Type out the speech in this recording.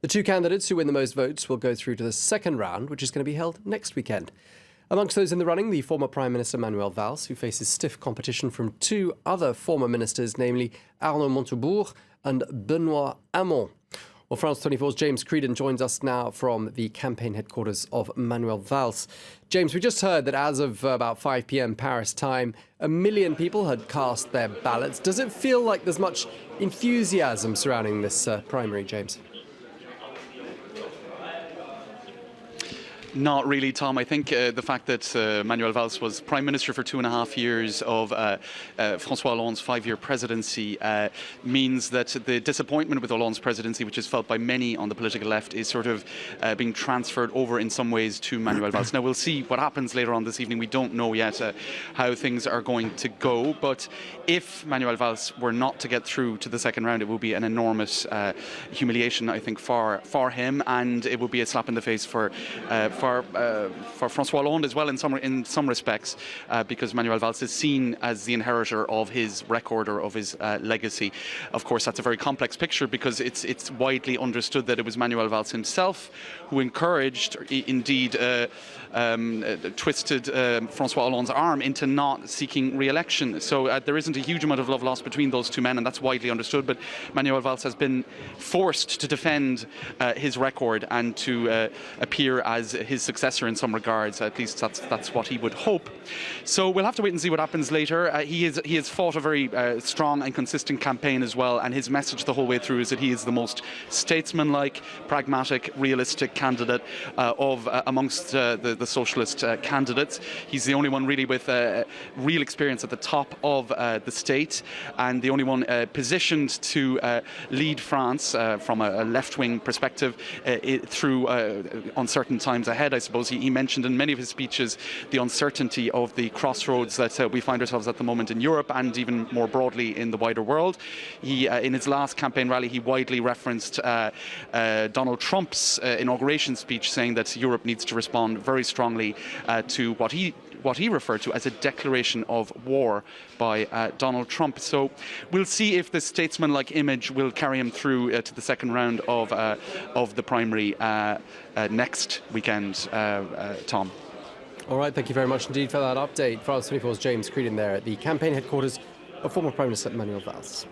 The two candidates who win the most votes will go through to the second round, which is going to be held next weekend. Amongst those in the running, the former Prime Minister Manuel Valls, who faces stiff competition from two other former ministers, namely Arnaud Montebourg and Benoît Hamon. Well, France 24's James Creedon joins us now from the campaign headquarters of Manuel Valls. James, we just heard that as of about 5 p.m. Paris time, 1 million people had cast their ballots. Does it feel like there's much enthusiasm surrounding this primary, James? Not really, Tom. I think the fact that Manuel Valls was Prime Minister for 2.5 years of François Hollande's 5-year presidency means that the disappointment with Hollande's presidency, which is felt by many on the political left, is sort of being transferred over in some ways to Manuel Valls. Now, we'll see what happens later on this evening. We don't know yet how things are going to go, but if Manuel Valls were not to get through to the second round, it will be an enormous humiliation, I think, for him, and it will be a slap in the face for François Hollande as well in some respects, because Manuel Valls is seen as the inheritor of his record or of his legacy. Of course, that's a very complex picture because it's widely understood that it was Manuel Valls himself who encouraged, indeed twisted François Hollande's arm into not seeking re-election. So there isn't a huge amount of love lost between those two men, and that's widely understood. But Manuel Valls has been forced to defend his record and to appear as his successor in some regards. At least that's what he would hope. So we'll have to wait and see what happens later. He has fought a very strong and consistent campaign as well, and his message the whole way through is that he is the most statesmanlike, pragmatic, realistic candidate amongst the socialist candidates. He's the only one really with real experience at the top of the state, and the only one positioned to lead France from a left-wing perspective through uncertain times ahead, I suppose. He mentioned in many of his speeches the uncertainty of the crossroads that we find ourselves at the moment in Europe and even more broadly in the wider world. He, in his last campaign rally, he widely referenced Donald Trump's inauguration speech, saying that Europe needs to respond very strongly to what he referred to as a declaration of war by Donald Trump. So we'll see if this statesman-like image will carry him through to the second round of the primary next weekend, Tom. All right, thank you very much indeed for that update. France 24's James Creedon there at the campaign headquarters of former Prime Minister Manuel Valls.